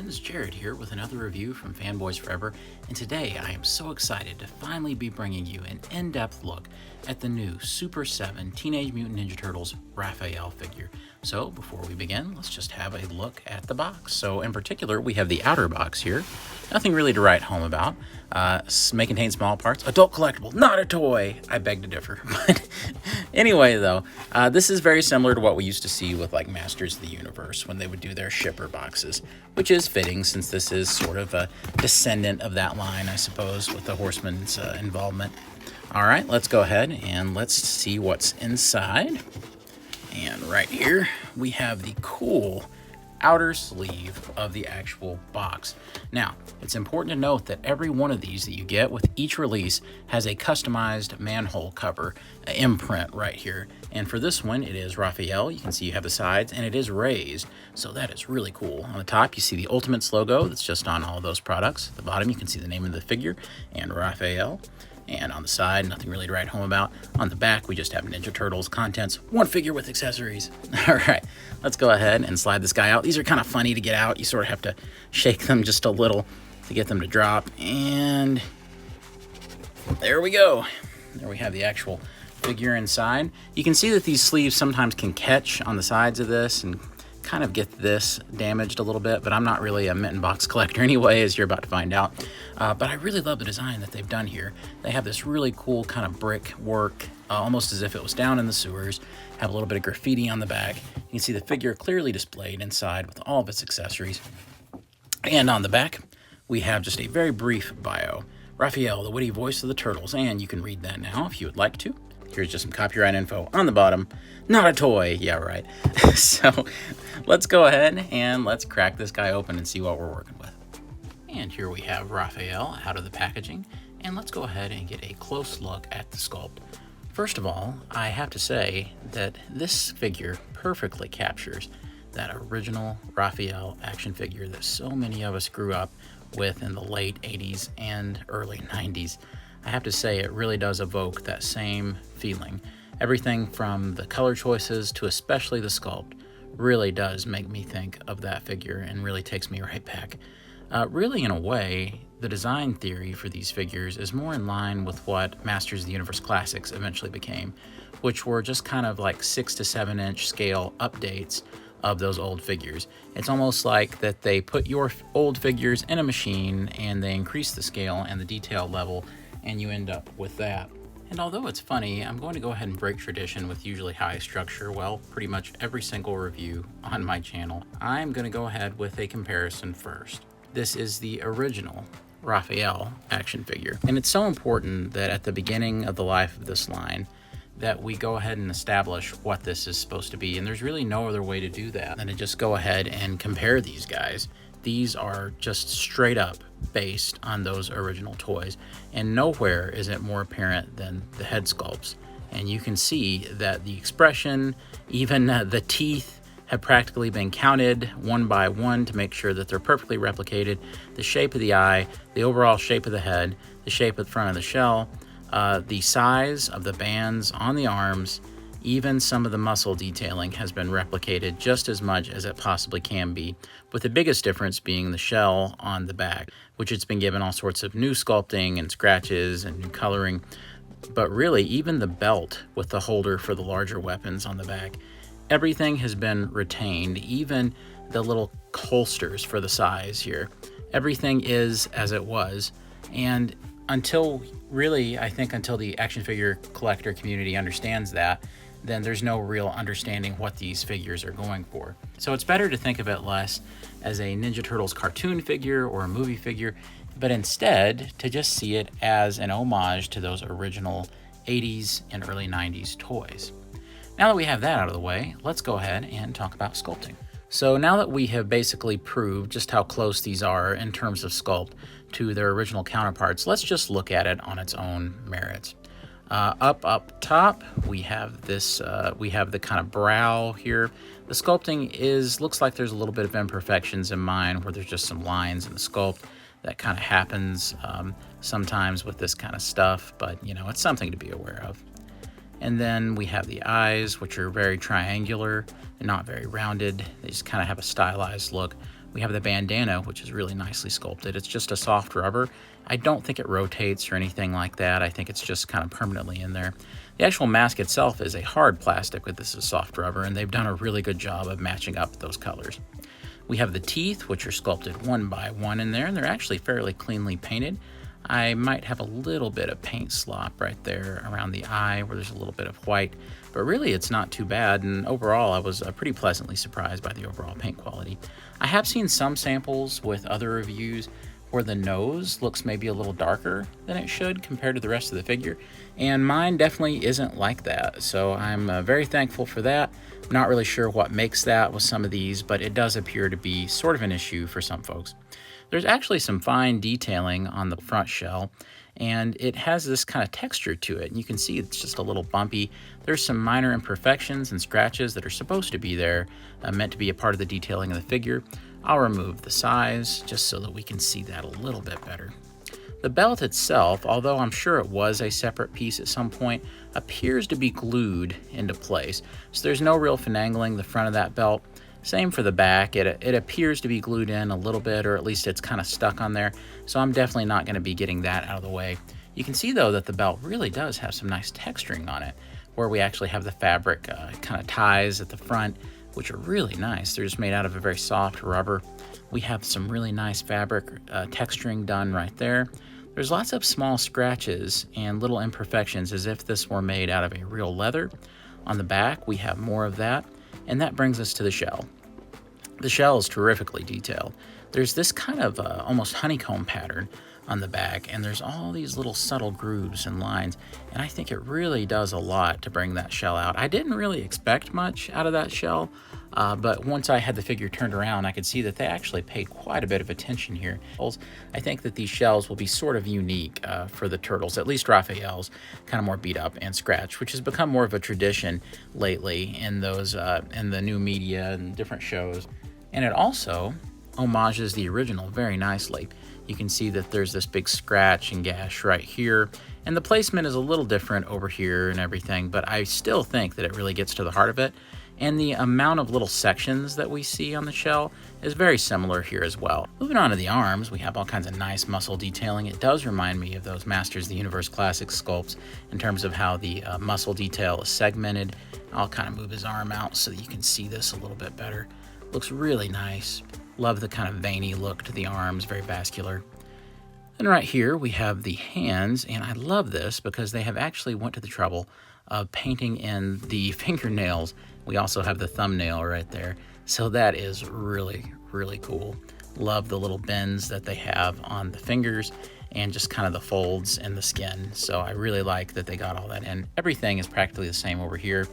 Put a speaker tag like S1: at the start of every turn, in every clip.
S1: friends, Jared here with another review from Fanboys Forever, and today I am so excited to finally be bringing you an in-depth look at the new Super 7 Teenage Mutant Ninja Turtles Raphael figure. So before we begin, let's just have a look at the box. So in particular, we have the outer box here. Nothing really to write home about. May contain small parts. Adult collectible, not a toy. I beg to differ. But anyway, though, this is very similar to what we used to see with like Masters of the Universe when they would do their shipper boxes, which is fitting since this is sort of a descendant of that line, I suppose, with the Horsemen's involvement. All right, let's go ahead and let's see what's inside. And right here, we have the cool outer sleeve of the actual box. Now, it's important to note that every one of these that you get with each release has a customized manhole cover imprint right here. And for this one, it is Raphael. You can see you have the sides, and it is raised, so that is really cool. On the top, you see the Ultimates logo that's just on all of those products. At the bottom, you can see the name of the figure and Raphael. And on the side, nothing really to write home about. On the back, we just have Ninja Turtles contents, one figure with accessories. All right, let's go ahead and slide this guy out. These are kind of funny to get out. You sort of have to shake them just a little to get them to drop. And there we go. There we have the actual figure inside. You can see that these sleeves sometimes can catch on the sides of this and kind of get this damaged a little bit, but I'm not really a mitten box collector anyway, as you're about to find out. But I really love the design that they've done here. They have this really cool kind of brick work, almost as if it was down in the sewers. Have a little bit of graffiti on the back. You can see the figure clearly displayed inside with all of its accessories. And on the back, we have just a very brief bio. Raphael, the witty voice of the Turtles, and you can read that now if you would like to. Here's just some copyright info on the bottom. Not a toy. Yeah, right. So let's go ahead and let's crack this guy open and see what we're working with. And here we have Raphael out of the packaging. And let's go ahead and get a close look at the sculpt. First of all, I have to say that this figure perfectly captures that original Raphael action figure that so many of us grew up with in the late 80s and early 90s. I have to say it really does evoke that same feeling. Everything from the color choices to especially the sculpt really does make me think of that figure and really takes me right back. Really, in a way, the design theory for these figures is more in line with what Masters of the Universe Classics eventually became, which were just kind of like 6 to 7 inch scale updates of those old figures. It's almost like that they put your old figures in a machine and they increase the scale and the detail level, and you end up with that. And although it's funny, I'm going to go ahead and break tradition with usually high structure, well, pretty much every single review on my channel. I'm going to go ahead with a comparison first. This is the original Raphael action figure. And it's so important that at the beginning of the life of this line, that we go ahead and establish what this is supposed to be. And there's really no other way to do that than to just go ahead and compare these guys. These are just straight up based on those original toys, and nowhere is it more apparent than the head sculpts. And you can see that the expression, even the teeth, have practically been counted one by one to make sure that they're perfectly replicated. The shape of the eye, the overall shape of the head, the shape of the front of the shell, the size of the bands on the arms, even some of the muscle detailing has been replicated just as much as it possibly can be, with the biggest difference being the shell on the back, which it's been given all sorts of new sculpting and scratches and new coloring. But really, even the belt with the holder for the larger weapons on the back, everything has been retained, even the little holsters for the size here. Everything is as it was. And until really, I think until the action figure collector community understands that, then there's no real understanding what these figures are going for. So it's better to think of it less as a Ninja Turtles cartoon figure or a movie figure, but instead to just see it as an homage to those original 80s and early 90s toys. Now that we have that out of the way, let's go ahead and talk about sculpting. So now that we have basically proved just how close these are in terms of sculpt to their original counterparts, let's just look at it on its own merits. Up top, we have this, we have the kind of brow here. The sculpting looks like there's a little bit of imperfections in mine where there's just some lines in the sculpt. That kind of happens sometimes with this kind of stuff, but you know, it's something to be aware of. And then we have the eyes, which are very triangular and not very rounded. They just kind of have a stylized look, We have the bandana, which is really nicely sculpted. It's just a soft rubber. I don't think it rotates or anything like that. I think it's just kind of permanently in there. The actual mask itself is a hard plastic, but this is soft rubber, and they've done a really good job of matching up those colors. We have the teeth, which are sculpted one by one in there, and they're actually fairly cleanly painted. I might have a little bit of paint slop right there around the eye where there's a little bit of white, but really it's not too bad, and overall I was pretty pleasantly surprised by the overall paint quality. I have seen some samples with other reviews where the nose looks maybe a little darker than it should compared to the rest of the figure, and mine definitely isn't like that, so I'm very thankful for that. I'm not really sure what makes that with some of these, but it does appear to be sort of an issue for some folks. There's actually some fine detailing on the front shell, and it has this kind of texture to it, and you can see it's just a little bumpy. There's some minor imperfections and scratches that are supposed to be there, meant to be a part of the detailing of the figure. I'll remove the size just so that we can see that a little bit better. The belt itself, although I'm sure it was a separate piece at some point, appears to be glued into place. So there's no real finagling the front of that belt. Same for the back. It appears to be glued in a little bit, or at least it's kind of stuck on there. So I'm definitely not going to be getting that out of the way. You can see though that the belt really does have some nice texturing on it, where we actually have the fabric kind of ties at the front, which are really nice. They're just made out of a very soft rubber. We have some really nice fabric texturing done right there. There's lots of small scratches and little imperfections as if this were made out of a real leather. On the back, we have more of that, and that brings us to the shell. The shell is terrifically detailed. There's this kind of almost honeycomb pattern on the back, and there's all these little subtle grooves and lines, and I think it really does a lot to bring that shell out. I didn't really expect much out of that shell, but once I had the figure turned around, I could see that they actually paid quite a bit of attention here. I think that these shells will be sort of unique for the turtles, at least Raphael's, kind of more beat up and scratched, which has become more of a tradition lately in those in the new media and different shows. And it also homages the original very nicely. You can see that there's this big scratch and gash right here, and the placement is a little different over here and everything, but I still think that it really gets to the heart of it. And the amount of little sections that we see on the shell is very similar here as well. Moving on to the arms, we have all kinds of nice muscle detailing. It does remind me of those Masters of the Universe Classic sculpts in terms of how the muscle detail is segmented. I'll kind of move his arm out so that you can see this a little bit better. Looks really nice. Love the kind of veiny look to the arms, very vascular. And right here we have the hands, and I love this because they have actually went to the trouble of painting in the fingernails. We also have the thumbnail right there. So that is really, really cool. Love the little bends that they have on the fingers and just kind of the folds in the skin. So I really like that they got all that in. Everything is practically the same over here.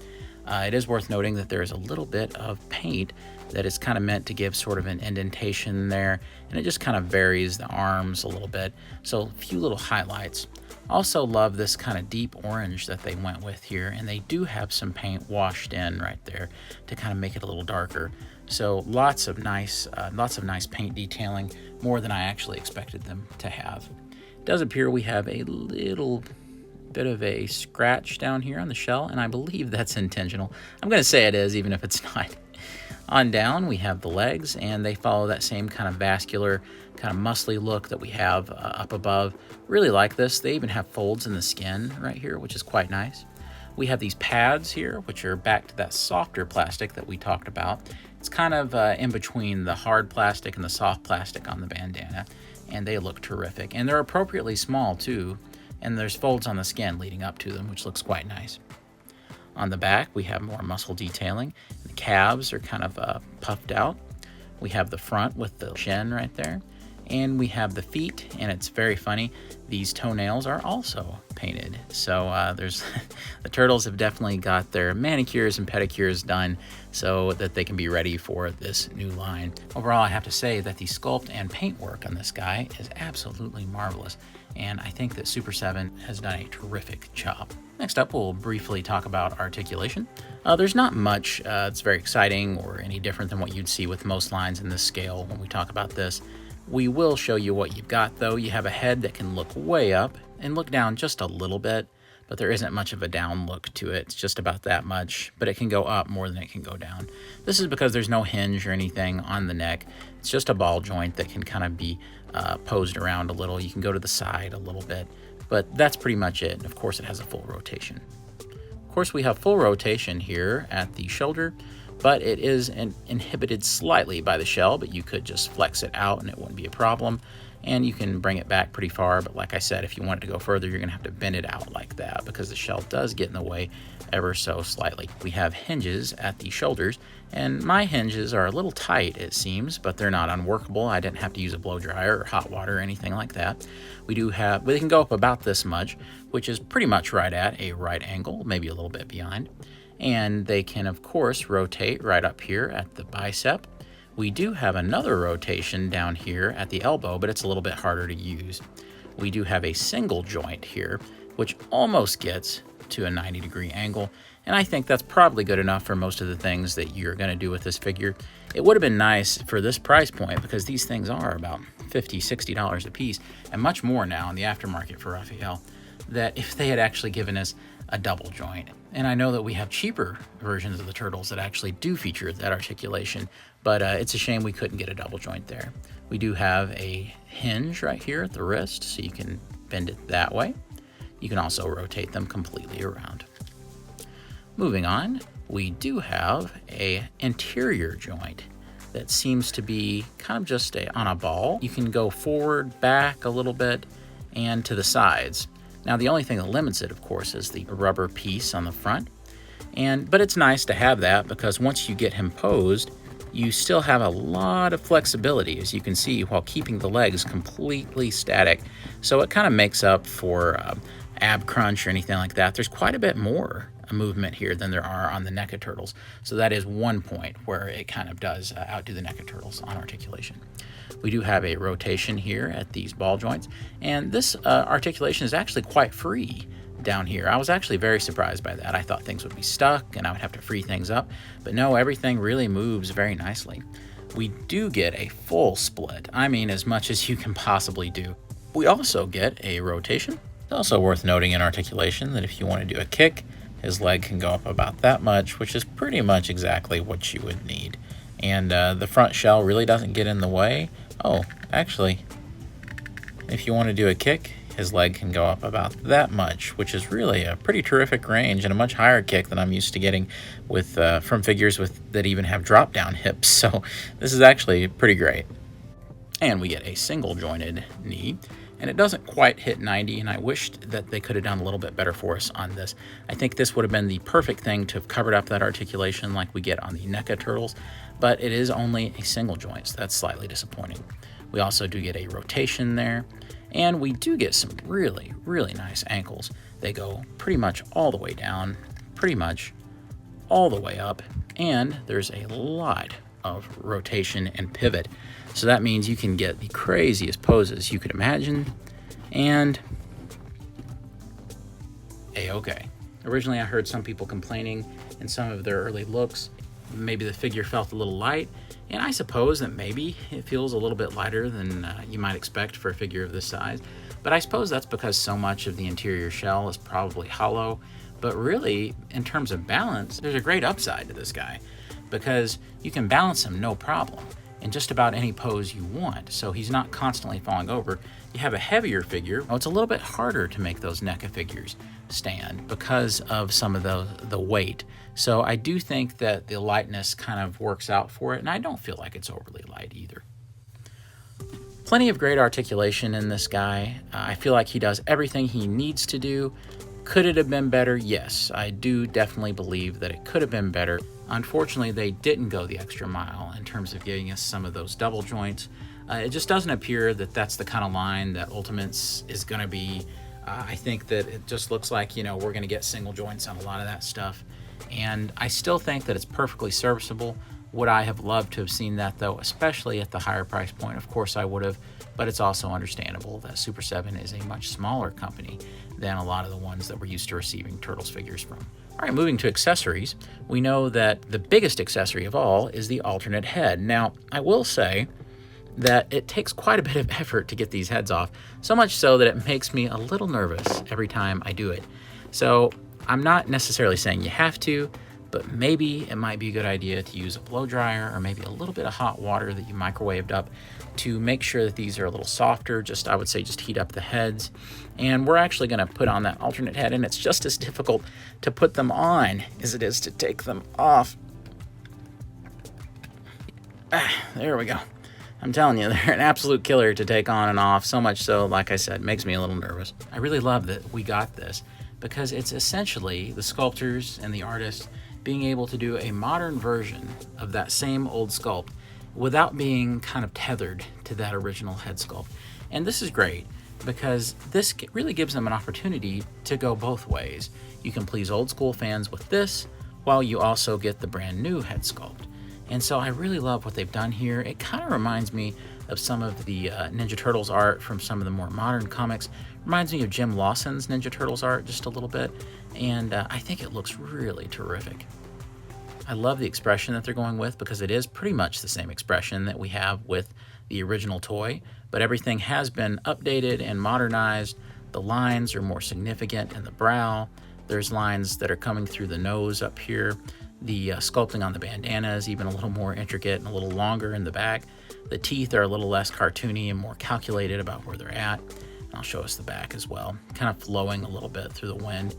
S1: It is worth noting that there is a little bit of paint that is kind of meant to give sort of an indentation there, and it just kind of varies the arms a little bit. So a few little highlights. Also love this kind of deep orange that they went with here, and they do have some paint washed in right there to kind of make it a little darker. So lots of nice paint detailing, more than I actually expected them to have. It does appear we have a little bit of a scratch down here on the shell, and I believe that's intentional. I'm going to say it is, even if it's not. On down, we have the legs, and they follow that same kind of vascular, kind of muscly look that we have up above. Really like this. They even have folds in the skin right here, which is quite nice. We have these pads here, which are back to that softer plastic that we talked about. It's kind of in between the hard plastic and the soft plastic on the bandana, and they look terrific. And they're appropriately small, too. And there's folds on the skin leading up to them, which looks quite nice. On the back, we have more muscle detailing. The calves are kind of puffed out. We have the front with the shin right there. And we have the feet, and it's very funny. These toenails are also painted. So there's the turtles have definitely got their manicures and pedicures done so that they can be ready for this new line. Overall, I have to say that the sculpt and paint work on this guy is absolutely marvelous. And I think that Super 7 has done a terrific job. Next up, we'll briefly talk about articulation. There's not much that's very exciting or any different than what you'd see with most lines in this scale when we talk about this. We will show you what you've got, though. You have a head that can look way up and look down just a little bit, but there isn't much of a down look to it. It's just about that much, but it can go up more than it can go down. This is because there's no hinge or anything on the neck. It's just a ball joint that can kind of be posed around a little. You can go to the side a little bit, but that's pretty much it. Of course, it has a full rotation. Of course, we have full rotation here at the shoulder, but it is inhibited slightly by the shell, but you could just flex it out and it wouldn't be a problem. And you can bring it back pretty far, but like I said, if you want it to go further, you're gonna have to bend it out like that because the shell does get in the way ever so slightly. We have hinges at the shoulders, and my hinges are a little tight, it seems, but they're not unworkable. I didn't have to use a blow dryer or hot water or anything like that. We can go up about this much, which is pretty much right at a right angle, maybe a little bit behind. And they can, of course, rotate right up here at the bicep. We do have another rotation down here at the elbow, but it's a little bit harder to use. We do have a single joint here, which almost gets to a 90-degree angle, and I think that's probably good enough for most of the things that you're going to do with this figure. It would have been nice for this price point, because these things are about $50, $60 a piece, and much more now in the aftermarket for Raphael, that if they had actually given us a double joint. And I know that we have cheaper versions of the turtles that actually do feature that articulation, but it's a shame we couldn't get a double joint there. We do have a hinge right here at the wrist, so you can bend it that way. You can also rotate them completely around. Moving on, we do have a interior joint that seems to be kind of just on a ball. You can go forward, back a little bit, and to the sides. Now, the only thing that limits it, of course, is the rubber piece on the front. But it's nice to have that, because once you get him posed, you still have a lot of flexibility, as you can see, while keeping the legs completely static. So it kind of makes up for ab crunch or anything like that. There's quite a bit more movement here than there are on the NECA turtles. So that is one point where it kind of does outdo the NECA turtles on articulation. We do have a rotation here at these ball joints, and this articulation is actually quite free down here. I was actually very surprised by that. I thought things would be stuck and I would have to free things up, but no, everything really moves very nicely. We do get a full split. I mean, as much as you can possibly do. We also get a rotation. It's also worth noting in articulation that if you want to do a kick, his leg can go up about that much, which is pretty much exactly what you would need. And the front shell really doesn't get in the way. Oh, actually, if you want to do a kick, his leg can go up about that much, which is really a pretty terrific range and a much higher kick than I'm used to getting with from figures that even have drop-down hips. So this is actually pretty great. And we get a single jointed knee, and it doesn't quite hit 90, and I wished that they could have done a little bit better for us on this. I think this would have been the perfect thing to have covered up that articulation like we get on the NECA turtles, but it is only a single joint, so that's slightly disappointing. We also do get a rotation there, and we do get some really, really nice ankles. They go pretty much all the way down, pretty much all the way up, and there's a lot of rotation and pivot. So that means you can get the craziest poses you could imagine, and a-okay. Originally, I heard some people complaining in some of their early looks, maybe the figure felt a little light, and I suppose that maybe it feels a little bit lighter than you might expect for a figure of this size, but I suppose that's because so much of the interior shell is probably hollow. But really, in terms of balance, there's a great upside to this guy, because you can balance him no problem in just about any pose you want, so he's not constantly falling over. You have a heavier figure, it's a little bit harder to make those NECA figures stand because of some of the weight. So I do think that the lightness kind of works out for it, and I don't feel like it's overly light either. Plenty of great articulation in this guy. I feel like he does everything he needs to do. Could it have been better? Yes, I do definitely believe that it could have been better. Unfortunately, they didn't go the extra mile in terms of giving us some of those double joints. It just doesn't appear that that's the kind of line that Ultimates is going to be. I think that it just looks like, we're going to get single joints on a lot of that stuff. And I still think that it's perfectly serviceable. Would I have loved to have seen that, though, especially at the higher price point? Of course I would have, but it's also understandable that Super 7 is a much smaller company than a lot of the ones that we're used to receiving Turtles figures from. All right, moving to accessories, we know that the biggest accessory of all is the alternate head. Now, I will say that it takes quite a bit of effort to get these heads off, so much so that it makes me a little nervous every time I do it. So I'm not necessarily saying you have to, but maybe it might be a good idea to use a blow dryer or maybe a little bit of hot water that you microwaved up to make sure that these are a little softer. I would say just heat up the heads. And we're actually going to put on that alternate head, and it's just as difficult to put them on as it is to take them off. There we go. I'm telling you, they're an absolute killer to take on and off, so much so, like I said, makes me a little nervous. I really love that we got this because it's essentially the sculptors and the artists being able to do a modern version of that same old sculpt without being kind of tethered to that original head sculpt. And this is great because this really gives them an opportunity to go both ways. You can please old school fans with this while you also get the brand new head sculpt. And so I really love what they've done here. It kind of reminds me of some of the Ninja Turtles art from some of the more modern comics. Reminds me of Jim Lawson's Ninja Turtles art just a little bit. And I think it looks really terrific. I love the expression that they're going with because it is pretty much the same expression that we have with the original toy, but everything has been updated and modernized. The lines are more significant in the brow. There's lines that are coming through the nose up here. The sculpting on the bandana is even a little more intricate and a little longer in the back. The teeth are a little less cartoony and more calculated about where they're at. And I'll show us the back as well, kind of flowing a little bit through the wind.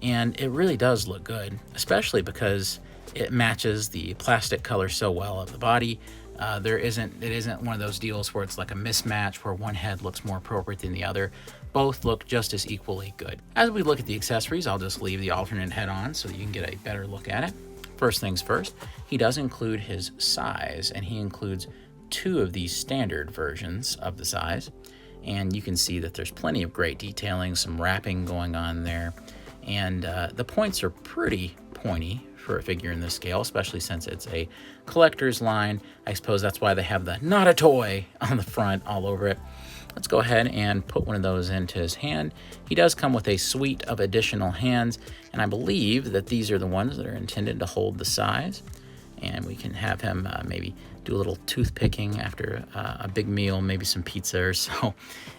S1: And it really does look good, especially because it matches the plastic color so well of the body. It isn't one of those deals where it's like a mismatch where one head looks more appropriate than the other. Both look just as equally good. As we look at the accessories, I'll just leave the alternate head on so that you can get a better look at it. First things first, he does include his size, and he includes 2 of these standard versions of the size. And you can see that there's plenty of great detailing, some wrapping going on there. And the points are pretty pointy for a figure in this scale, especially since it's a collector's line. I suppose that's why they have the "not a toy" on the front all over it. Let's go ahead and put one of those into his hand. He does come with a suite of additional hands, and I believe that these are the ones that are intended to hold the size. And we can have him maybe do a little tooth picking after a big meal, maybe some pizza or so.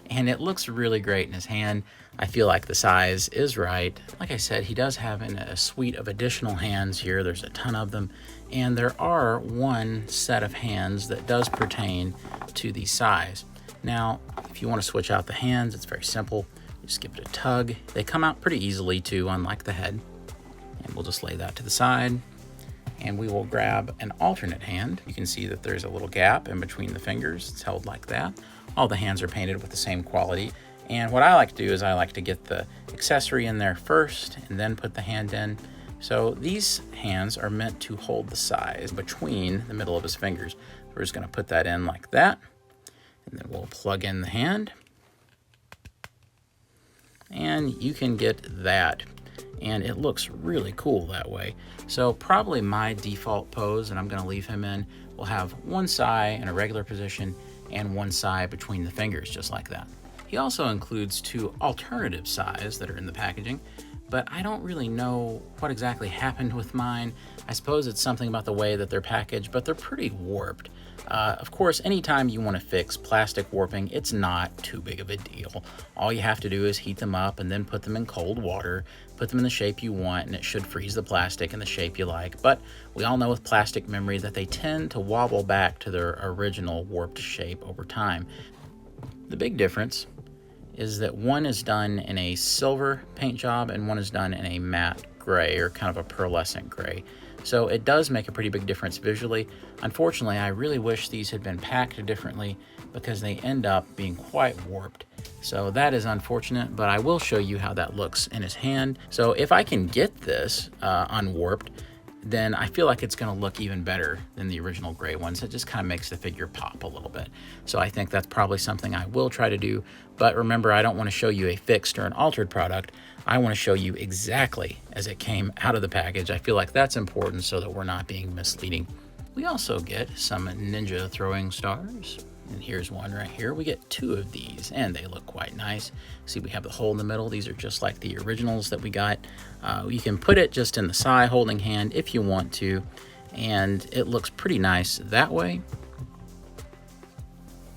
S1: And it looks really great in his hand. I feel like the size is right. Like I said, he does have a suite of additional hands here. There's a ton of them. And there are one set of hands that does pertain to the size. Now, if you want to switch out the hands, it's very simple. You just give it a tug. They come out pretty easily too, unlike the head. And we'll just lay that to the side. And we will grab an alternate hand. You can see that there's a little gap in between the fingers. It's held like that. All the hands are painted with the same quality. And what I like to do is I like to get the accessory in there first and then put the hand in. So these hands are meant to hold the size between the middle of his fingers. We're just going to put that in like that. And then we'll plug in the hand. And you can get that. And it looks really cool that way. So probably my default pose, and I'm going to leave him in, will have one side in a regular position and one side between the fingers, just like that. He also includes 2 alternative sides that are in the packaging, but I don't really know what exactly happened with mine. I suppose it's something about the way that they're packaged, but they're pretty warped. Of course, anytime you want to fix plastic warping, it's not too big of a deal. All you have to do is heat them up and then put them in cold water, put them in the shape you want, and it should freeze the plastic in the shape you like. But we all know with plastic memory that they tend to wobble back to their original warped shape over time. The big difference is that one is done in a silver paint job and one is done in a matte gray or kind of a pearlescent gray. So it does make a pretty big difference visually. Unfortunately, I really wish these had been packed differently because they end up being quite warped. So that is unfortunate, but I will show you how that looks in his hand. So if I can get this unwarped, then I feel like it's going to look even better than the original gray ones. It just kind of makes the figure pop a little bit. So I think that's probably something I will try to do. But remember, I don't want to show you a fixed or an altered product. I want to show you exactly as it came out of the package. I feel like that's important so that we're not being misleading. We also get some ninja throwing stars. And here's one right here. We get 2 of these, and they look quite nice. See, we have the hole in the middle. These are just like the originals that we got. You can put it just in the side holding hand if you want to, and it looks pretty nice that way.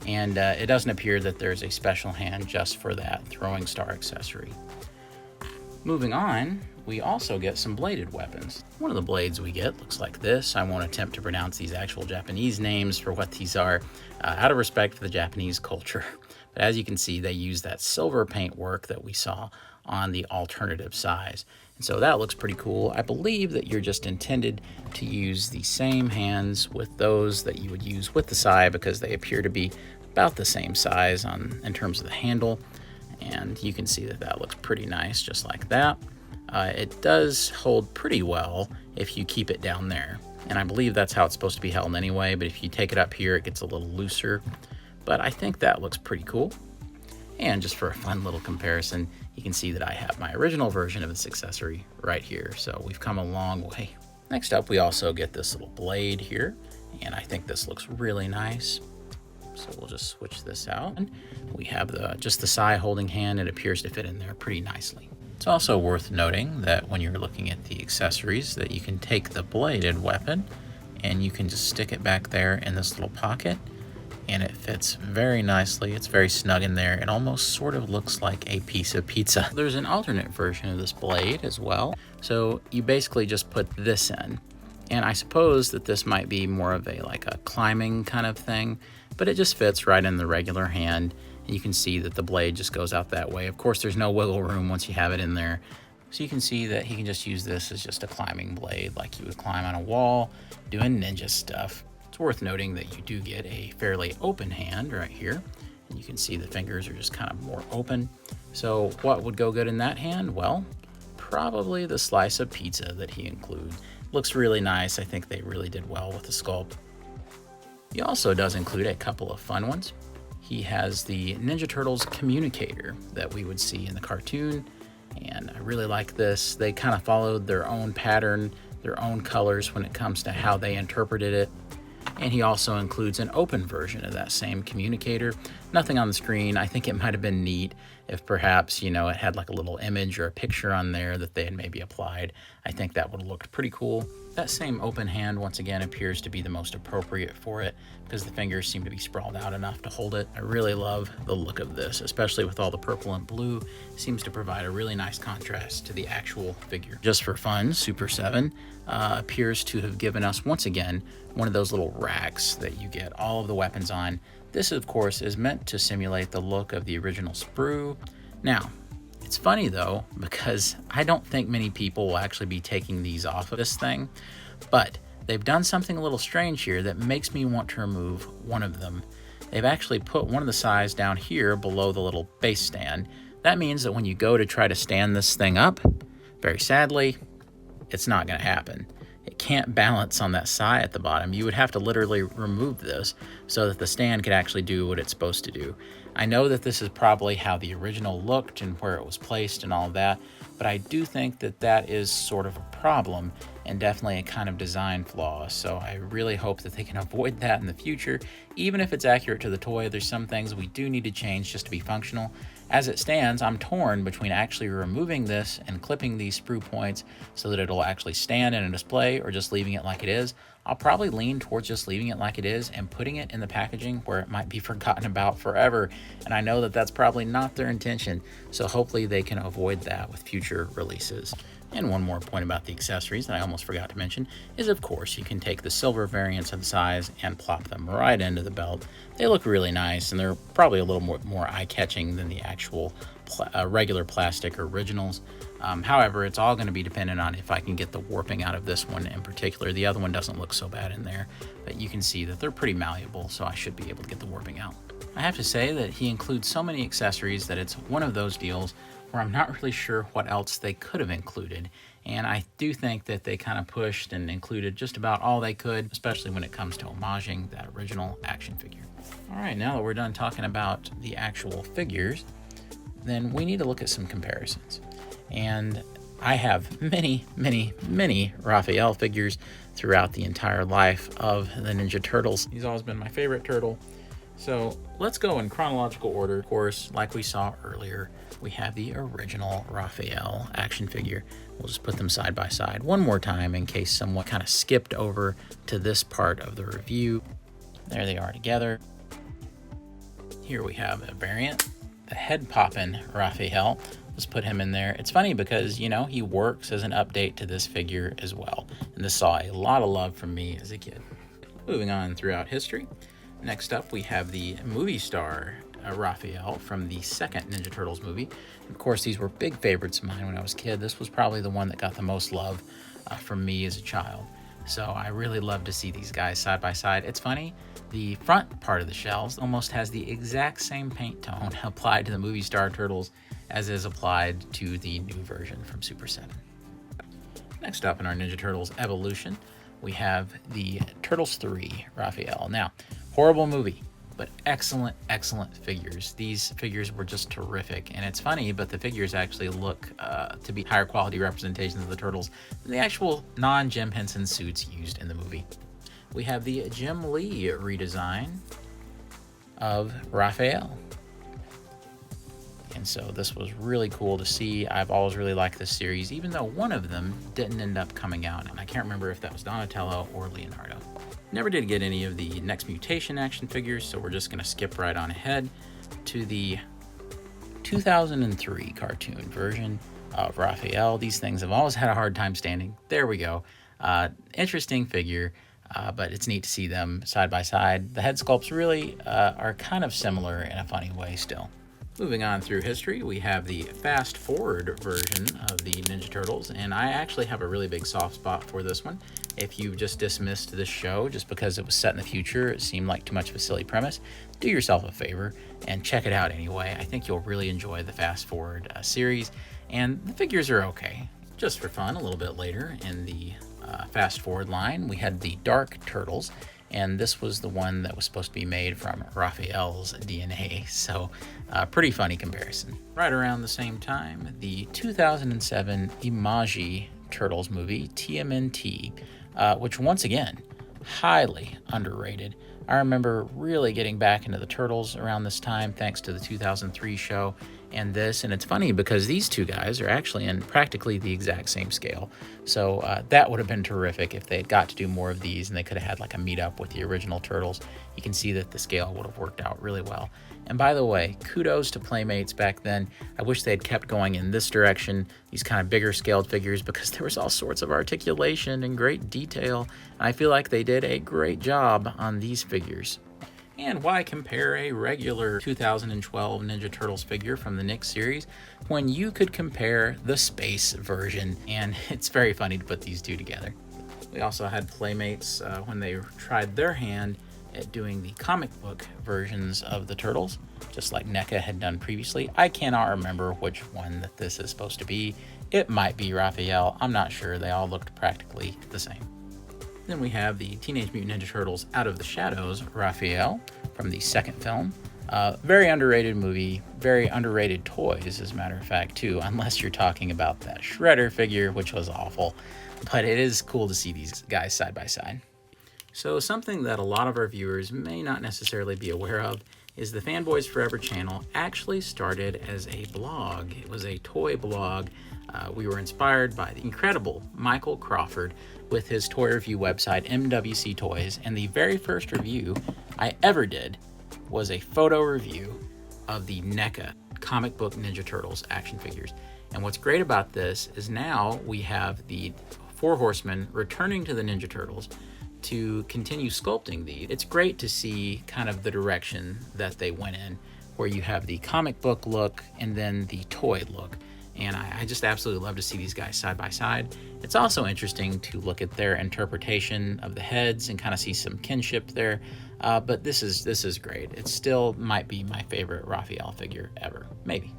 S1: And it doesn't appear that there's a special hand just for that throwing star accessory. Moving on, we also get some bladed weapons. One of the blades we get looks like this. I won't attempt to pronounce these actual Japanese names for what these are, out of respect for the Japanese culture. But as you can see, they use that silver paint work that we saw on the alternative size. And so that looks pretty cool. I believe that you're just intended to use the same hands with those that you would use with the sai, because they appear to be about the same size in terms of the handle. And you can see that that looks pretty nice, just like that. It does hold pretty well if you keep it down there. And I believe that's how it's supposed to be held anyway, but if you take it up here, it gets a little looser. But I think that looks pretty cool. And just for a fun little comparison, you can see that I have my original version of this accessory right here. So we've come a long way. Next up, we also get this little blade here, and I think this looks really nice. So we'll just switch this out. We have just the sai holding hand. It appears to fit in there pretty nicely. It's also worth noting that when you're looking at the accessories, that you can take the bladed weapon and you can just stick it back there in this little pocket, and it fits very nicely. It's very snug in there. It almost sort of looks like a piece of pizza. There's an alternate version of this blade as well. So you basically just put this in. And I suppose that this might be more of like a climbing kind of thing, but it just fits right in the regular hand. And you can see that the blade just goes out that way. Of course, there's no wiggle room once you have it in there. So you can see that he can just use this as just a climbing blade, like you would climb on a wall, doing ninja stuff. It's worth noting that you do get a fairly open hand right here. And you can see the fingers are just kind of more open. So what would go good in that hand? Well, probably the slice of pizza that he includes. Looks really nice. I think they really did well with the sculpt. He also does include a couple of fun ones. He has the Ninja Turtles communicator that we would see in the cartoon, and I really like this. They kind of followed their own pattern, their own colors when it comes to how they interpreted it. And he also includes an open version of that same communicator. Nothing on the screen. I think it might have been neat if perhaps, it had like a little image or a picture on there that they had maybe applied. I think that would have looked pretty cool. That same open hand, once again, appears to be the most appropriate for it because the fingers seem to be sprawled out enough to hold it. I really love the look of this, especially with all the purple and blue. It seems to provide a really nice contrast to the actual figure. Just for fun, Super 7 appears to have given us, once again, one of those little racks that you get all of the weapons on. This, of course, is meant to simulate the look of the original sprue. Now, it's funny though, because I don't think many people will actually be taking these off of this thing, but they've done something a little strange here that makes me want to remove one of them. They've actually put one of the sais down here below the little base stand. That means that when you go to try to stand this thing up, very sadly, it's not going to happen. It can't balance on that sai at the bottom. You would have to literally remove this so that the stand could actually do what it's supposed to do. I know that this is probably how the original looked and where it was placed and all of that, but I do think that that is sort of a problem and definitely a kind of design flaw. So I really hope that they can avoid that in the future. Even if it's accurate to the toy, there's some things we do need to change just to be functional. As it stands, I'm torn between actually removing this and clipping these sprue points so that it'll actually stand in a display, or just leaving it like it is. I'll probably lean towards just leaving it like it is and putting it in the packaging where it might be forgotten about forever. And I know that that's probably not their intention, so hopefully they can avoid that with future releases. And one more point about the accessories that I almost forgot to mention is, of course, you can take the silver variants of the sais and plop them right into the belt. They look really nice, and they're probably a little more eye-catching than the actual regular plastic originals. However, it's all going to be dependent on if I can get the warping out of this one in particular. The other one doesn't look so bad in there, but you can see that they're pretty malleable, so I should be able to get the warping out. I have to say that he includes so many accessories that it's one of those deals where I'm not really sure what else they could have included. And I do think that they kind of pushed and included just about all they could, especially when it comes to homaging that original action figure. All right, now that we're done talking about the actual figures, then we need to look at some comparisons. And I have many, many, many Raphael figures throughout the entire life of the Ninja Turtles. He's always been my favorite turtle. So let's go in chronological order. Of course, like we saw earlier, we have the original Raphael action figure. We'll just put them side by side one more time in case someone kind of skipped over to this part of the review. There they are together. Here we have a variant, the head poppin' Raphael. Let's put him in there. It's funny because, you know, he works as an update to this figure as well. And this saw a lot of love from me as a kid. Moving on throughout history. Next up, we have the movie star Raphael from the second Ninja Turtles movie. Of course, these were big favorites of mine when I was a kid. This was probably the one that got the most love from me as a child. So I really love to see these guys side by side. It's funny, the front part of the shells almost has the exact same paint tone applied to the movie star turtles as is applied to the new version from Super 7. Next up in our Ninja Turtles evolution, we have the Turtles 3 Raphael. Now, horrible movie, but excellent, excellent figures. These figures were just terrific. And it's funny, but the figures actually look to be higher quality representations of the Turtles than the actual non-Jim Henson suits used in the movie. We have the Jim Lee redesign of Raphael. And so this was really cool to see. I've always really liked this series, even though one of them didn't end up coming out. And I can't remember if that was Donatello or Leonardo. Never did get any of the Next Mutation action figures, so we're just going to skip right on ahead to the 2003 cartoon version of Raphael. These things have always had a hard time standing. There we go. Interesting figure, but it's neat to see them side by side. The head sculpts really are kind of similar in a funny way still. Moving on through history, we have the fast forward version of the Ninja Turtles, and I actually have a really big soft spot for this one. If you just dismissed this show just because it was set in the future, it seemed like too much of a silly premise, do yourself a favor and check it out anyway. I think you'll really enjoy the fast forward series, and the figures are okay. Just for fun, a little bit later in the fast forward line, we had the Dark Turtles, and this was the one that was supposed to be made from Raphael's DNA, so pretty funny comparison. Right around the same time, the 2007 Imagi Turtles movie, TMNT, which once again, highly underrated. I remember really getting back into the Turtles around this time thanks to the 2003 show and this, and it's funny because these two guys are actually in practically the exact same scale. So that would have been terrific if they had got to do more of these and they could have had like a meet-up with the original Turtles. You can see that the scale would have worked out really well. And by the way, kudos to Playmates back then. I wish they had kept going in this direction, these kind of bigger scaled figures, because there was all sorts of articulation and great detail. And I feel like they did a great job on these figures. And why compare a regular 2012 Ninja Turtles figure from the Nick series when you could compare the space version? And it's very funny to put these two together. We also had Playmates when they tried their hand at doing the comic book versions of the Turtles, just like NECA had done previously. I cannot remember which one that this is supposed to be. It might be Raphael. I'm not sure. They all looked practically the same. Then we have the Teenage Mutant Ninja Turtles Out of the Shadows Raphael from the second film. Very underrated movie, very underrated toys, as a matter of fact, too, unless you're talking about that Shredder figure, which was awful. But it is cool to see these guys side by side. So something that a lot of our viewers may not necessarily be aware of is the Fanboys Forever channel actually started as a blog. It was a toy blog. We were inspired by the incredible Michael Crawford with his toy review website, MWC Toys, and the very first review I ever did was a photo review of the NECA comic book Ninja Turtles action figures. And what's great about this is now we have the 4 Horsemen returning to the Ninja Turtles to continue sculpting these. It's great to see kind of the direction that they went in, where you have the comic book look and then the toy look. And I just absolutely love to see these guys side by side. It's also interesting to look at their interpretation of the heads and kind of see some kinship there. But this is great. It still might be my favorite Raphael figure ever, maybe.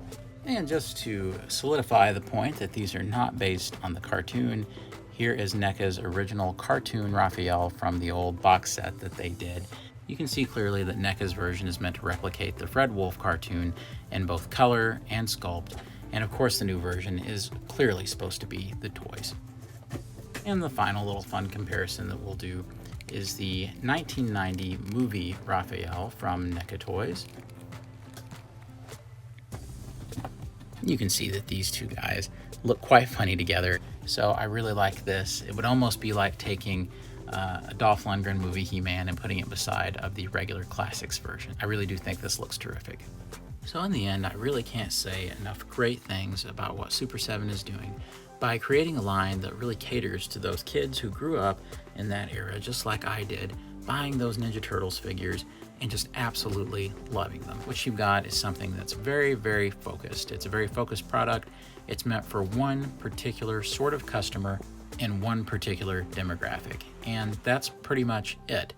S1: And just to solidify the point that these are not based on the cartoon, here is NECA's original cartoon Raphael from the old box set that they did. You can see clearly that NECA's version is meant to replicate the Fred Wolf cartoon in both color and sculpt. And of course the new version is clearly supposed to be the toys. And the final little fun comparison that we'll do is the 1990 movie Raphael from NECA Toys. You can see that these two guys look quite funny together. So I really like this. It would almost be like taking a Dolph Lundgren movie He-Man and putting it beside of the regular classics version. I really do think this looks terrific. So in the end, I really can't say enough great things about what Super 7 is doing by creating a line that really caters to those kids who grew up in that era just like I did, buying those Ninja Turtles figures and just absolutely loving them. What you've got is something that's very, very focused. It's a very focused product. It's meant for one particular sort of customer and one particular demographic, and that's pretty much it.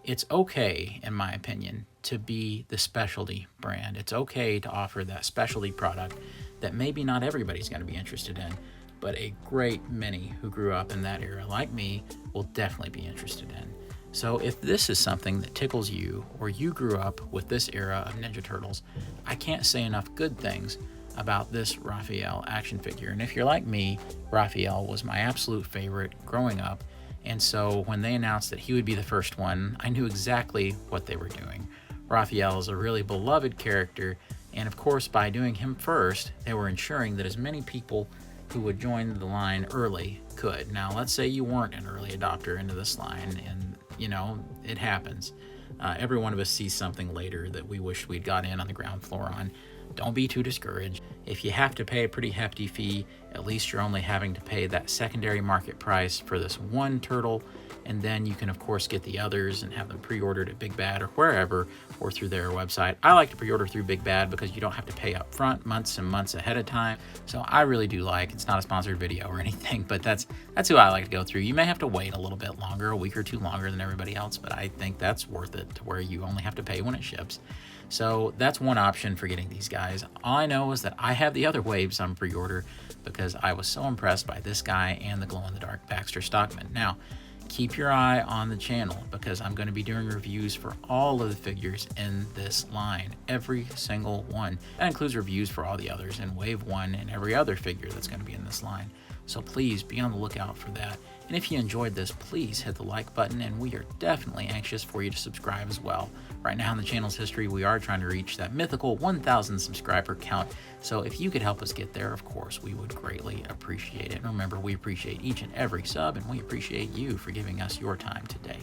S1: It's okay, in my opinion, to be the specialty brand. It's okay to offer that specialty product that maybe not everybody's going to be interested in, but a great many who grew up in that era, like me, will definitely be interested in. So if this is something that tickles you, or you grew up with this era of Ninja Turtles, I can't say enough good things about this Raphael action figure. And if you're like me, Raphael was my absolute favorite growing up. And so when they announced that he would be the first one, I knew exactly what they were doing. Raphael is a really beloved character, and of course by doing him first, they were ensuring that as many people who would join the line early could. Now let's say you weren't an early adopter into this line, and you know, it happens. Every one of us sees something later that we wish we'd got in on the ground floor on. Don't be too discouraged. If you have to pay a pretty hefty fee, at least you're only having to pay that secondary market price for this one turtle, and then you can of course get the others and have them pre-ordered at Big Bad or wherever, or through their website. I like to pre-order through Big Bad because you don't have to pay up front months and months ahead of time. So I really do like, it's not a sponsored video or anything, but that's who I like to go through. You may have to wait a little bit longer, a week or two longer than everybody else, but I think that's worth it to where you only have to pay when it ships. So that's one option for getting these guys. All I know is that I have the other waves on pre-order because I was so impressed by this guy and the glow-in-the-dark Baxter Stockman. Now, keep your eye on the channel because I'm going to be doing reviews for all of the figures in this line, every single one. That includes reviews for all the others in Wave 1 and every other figure that's going to be in this line. So please be on the lookout for that. And if you enjoyed this, please hit the like button, and we are definitely anxious for you to subscribe as well. Right now in the channel's history, we are trying to reach that mythical 1,000 subscriber count. So if you could help us get there, of course, we would greatly appreciate it. And remember, we appreciate each and every sub, and we appreciate you for giving us your time today.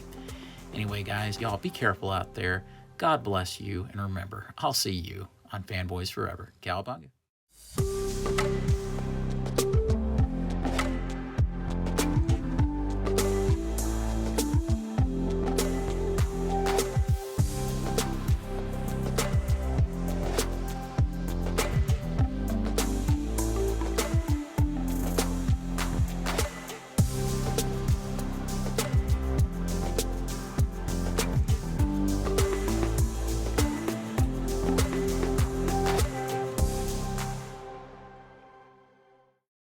S1: Anyway, guys, y'all be careful out there. God bless you, and remember, I'll see you on Fanboys Forever. Cowabunga.